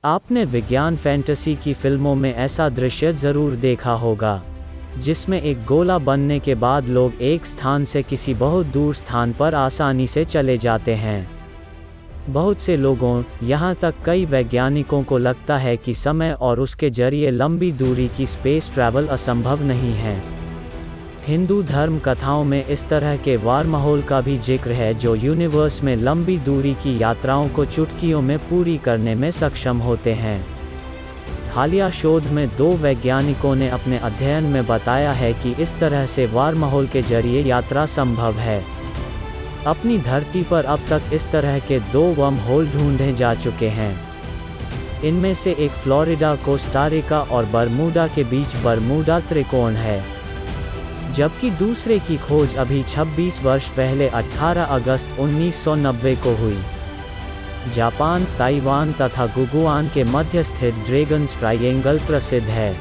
आपने विज्ञान फैंटेसी की फिल्मों में ऐसा दृश्य ज़रूर देखा होगा, जिसमें एक गोला बनने के बाद लोग एक स्थान से किसी बहुत दूर स्थान पर आसानी से चले जाते हैं। बहुत से लोगों, यहाँ तक कई वैज्ञानिकों को लगता है कि समय और उसके जरिए लंबी दूरी की स्पेस ट्रैवल असंभव नहीं है। हिंदू धर्म कथाओं में इस तरह के वार्महोल का भी जिक्र है, जो यूनिवर्स में लंबी दूरी की यात्राओं को चुटकियों में पूरी करने में सक्षम होते हैं। हालिया शोध में 2 वैज्ञानिकों ने अपने अध्ययन में बताया है कि इस तरह से वार्महोल के जरिए यात्रा संभव है। अपनी धरती पर अब तक इस तरह के 2 वर्महोल ढूंढे जा चुके हैं। इनमें से एक फ्लोरिडा, कोस्टा रिका और बरमूडा के बीच बरमूडा त्रिकोण है, जबकि दूसरे की खोज अभी 26 वर्ष पहले 18 अगस्त 1990 को हुई। जापान, ताइवान तथा गुगुआन के मध्य स्थित ड्रैगन्स ट्रायंगल प्रसिद्ध है।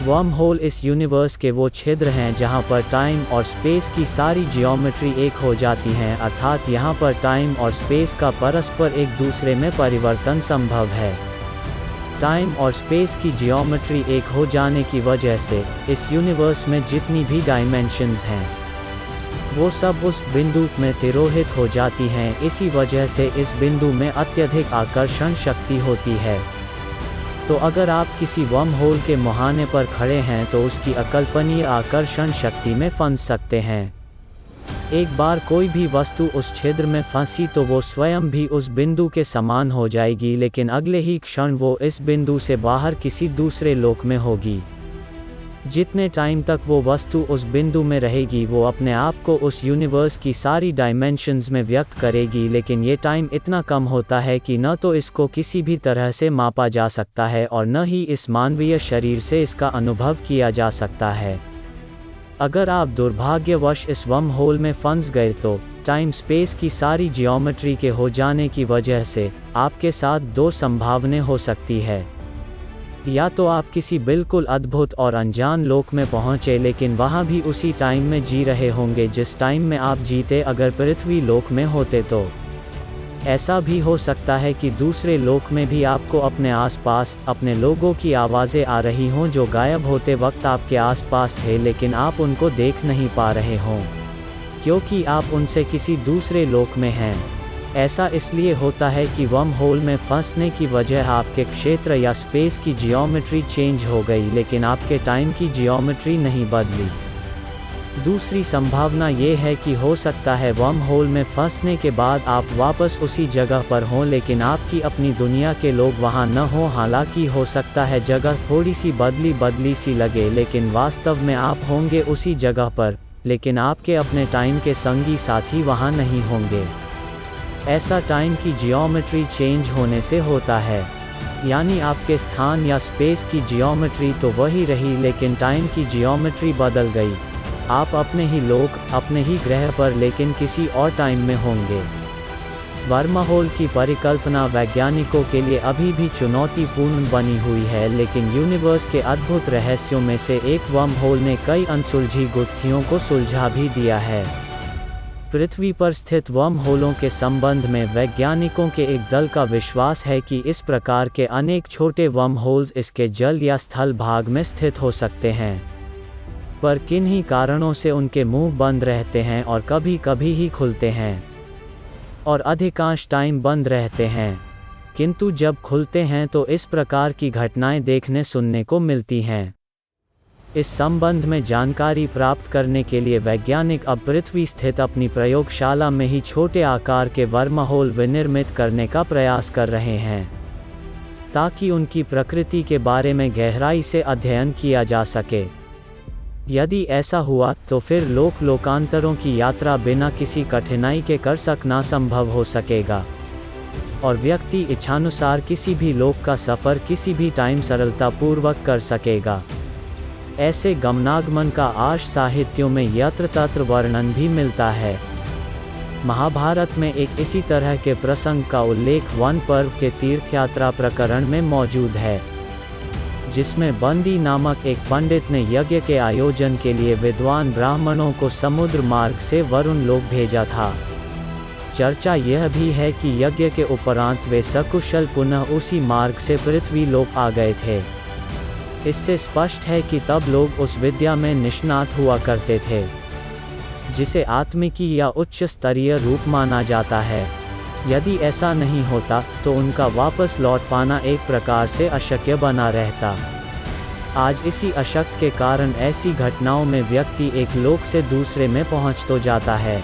वर्महोल इस यूनिवर्स के वो छिद्र हैं जहां पर टाइम और स्पेस की सारी जियोमेट्री एक हो जाती हैं, अर्थात यहां पर टाइम और स्पेस का परस्पर एक दूसरे में परिवर्तन संभव है। टाइम और स्पेस की जियोमेट्री एक हो जाने की वजह से इस यूनिवर्स में जितनी भी डायमेंशंस हैं, वो सब उस बिंदु में तिरोहित हो जाती हैं। इसी वजह से इस बिंदु में अत्यधिक आकर्षण शक्ति होती है। तो अगर आप किसी वर्महोल के मुहाने पर खड़े हैं तो उसकी अकल्पनीय आकर्षण शक्ति में फंस सकते हैं। एक बार कोई भी वस्तु उस छिद्र में फंसी तो वो स्वयं भी उस बिंदु के समान हो जाएगी, लेकिन अगले ही क्षण वो इस बिंदु से बाहर किसी दूसरे लोक में होगी। जितने टाइम तक वो वस्तु उस बिंदु में रहेगी, वो अपने आप को उस यूनिवर्स की सारी डायमेंशंस में व्यक्त करेगी, लेकिन ये टाइम इतना कम होता है कि न तो इसको किसी भी तरह से मापा जा सकता है और न ही इस मानवीय शरीर से इसका अनुभव किया जा सकता है। अगर आप दुर्भाग्यवश इस वर्महोल में फंस गए तो टाइम स्पेस की सारी जियोमेट्री के हो जाने की वजह से आपके साथ 2 संभावनाएं हो सकती है। या तो आप किसी बिल्कुल अद्भुत और अनजान लोक में पहुंचे, लेकिन वहां भी उसी टाइम में जी रहे होंगे जिस टाइम में आप जीते अगर पृथ्वी लोक में होते तो। ऐसा भी हो सकता है कि दूसरे लोक में भी आपको अपने आसपास अपने लोगों की आवाज़ें आ रही हों जो गायब होते वक्त आपके आसपास थे, लेकिन आप उनको देख नहीं पा रहे हों, क्योंकि आप उनसे किसी दूसरे लोक में हैं। ऐसा इसलिए होता है कि वर्महोल में फंसने की वजह आपके क्षेत्र या स्पेस की जियोमेट्री चेंज हो गई, लेकिन आपके टाइम की जियोमेट्री नहीं बदली। दूसरी संभावना ये है कि हो सकता है वर्महोल में फंसने के बाद आप वापस उसी जगह पर हों, लेकिन आपकी अपनी दुनिया के लोग वहाँ न हों। हालांकि हो सकता है जगह थोड़ी सी बदली सी लगे, लेकिन वास्तव में आप होंगे उसी जगह पर, लेकिन आपके अपने टाइम के संगी साथी वहाँ नहीं होंगे। ऐसा टाइम की जियोमेट्री चेंज होने से होता है, यानी आपके स्थान या स्पेस की जियोमेट्री तो वही रही, लेकिन टाइम की जियोमेट्री बदल गई। आप अपने ही लोक, अपने ही ग्रह पर, लेकिन किसी और टाइम में होंगे। वर्महोल की परिकल्पना वैज्ञानिकों के लिए अभी भी चुनौतीपूर्ण बनी हुई है, लेकिन यूनिवर्स के अद्भुत रहस्यों में से एक वर्महोल ने कई अनसुलझी गुत्थियों को सुलझा भी दिया है। पृथ्वी पर स्थित वर्महोलों के संबंध में वैज्ञानिकों के एक दल का विश्वास है कि इस प्रकार के अनेक छोटे वर्महोल्स इसके जल या स्थल भाग में स्थित हो सकते हैं, पर किन्हीं कारणों से उनके मुंह बंद रहते हैं और कभी-कभी ही खुलते हैं, और अधिकांश टाइम बंद रहते हैं। किंतु जब खुलते हैं तो इस प्रकार की घटनाएं देखने सुनने को मिलती हैं। इस संबंध में जानकारी प्राप्त करने के लिए वैज्ञानिक अब पृथ्वी स्थित अपनी प्रयोगशाला में ही छोटे आकार के वर्महोल विनिर्मित करने का प्रयास कर रहे हैं, ताकि उनकी प्रकृति के बारे में गहराई से अध्ययन किया जा सके। यदि ऐसा हुआ तो फिर लोकांतरों की यात्रा बिना किसी कठिनाई के कर सकना संभव हो सकेगा, और व्यक्ति इच्छानुसार किसी भी लोक का सफ़र किसी भी टाइम सरलतापूर्वक कर सकेगा। ऐसे गमनागमन का आर्ष साहित्यों में यत्र तत्र वर्णन भी मिलता है। महाभारत में एक इसी तरह के प्रसंग का उल्लेख वन पर्व के तीर्थयात्रा प्रकरण में मौजूद है, जिसमें बंदी नामक एक पंडित ने यज्ञ के आयोजन के लिए विद्वान ब्राह्मणों को समुद्र मार्ग से वरुण लोक भेजा था। चर्चा यह भी है कि यज्ञ के उपरांत वे सकुशल पुनः उसी मार्ग से पृथ्वी लोक आ गए थे। इससे स्पष्ट है कि तब लोग उस विद्या में निष्णात हुआ करते थे जिसे आत्मिकी या उच्च स्तरीय रूप माना जाता है। यदि ऐसा नहीं होता तो उनका वापस लौट पाना एक प्रकार से अशक्य बना रहता। आज इसी अशक्त के कारण ऐसी घटनाओं में व्यक्ति एक लोक से दूसरे में पहुंच तो जाता है,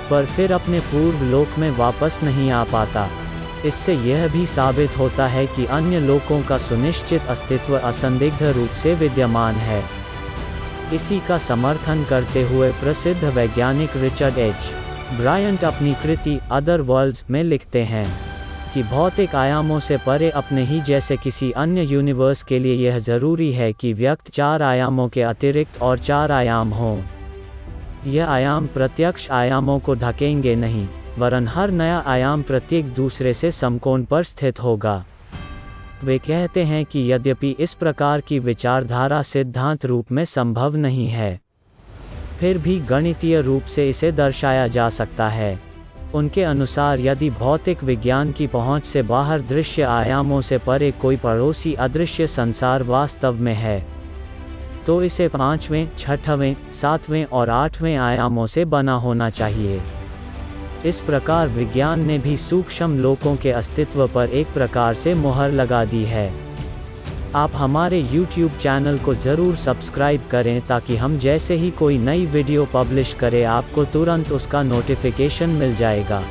पर फिर अपने पूर्व लोक में वापस नहीं आ पाता। इससे यह भी साबित होता है कि अन्य लोकों का सुनिश्चित अस्तित्व असंदिग्ध रूप से विद्यमान है। इसी का समर्थन करते हुए प्रसिद्ध वैज्ञानिक रिचर्ड एच. ब्रायंट अपनी कृति अदर वर्ल्ड्स में लिखते हैं कि भौतिक आयामों से परे अपने ही जैसे किसी अन्य यूनिवर्स के लिए यह जरूरी है कि व्यक्त 4 आयामों के अतिरिक्त और 4 आयाम हों। यह आयाम प्रत्यक्ष आयामों को ढकेंगे नहीं, वरन हर नया आयाम प्रत्येक दूसरे से समकोण पर स्थित होगा। वे कहते हैं कि यद्यपि इस प्रकार की विचारधारा सिद्धांत रूप में संभव नहीं है, फिर भी गणितीय रूप से इसे दर्शाया जा सकता है। उनके अनुसार यदि भौतिक विज्ञान की पहुंच से बाहर दृश्य आयामों से परे कोई पड़ोसी अदृश्य संसार वास्तव में है, तो इसे 5वें, 6वें, 7वें और 8वें आयामों से बना होना चाहिए। इस प्रकार विज्ञान ने भी सूक्ष्म लोकों के अस्तित्व पर एक प्रकार से मुहर लगा दी है। आप हमारे YouTube चैनल को ज़रूर सब्सक्राइब करें ताकि हम जैसे ही कोई नई वीडियो पब्लिश करें आपको तुरंत उसका नोटिफिकेशन मिल जाएगा।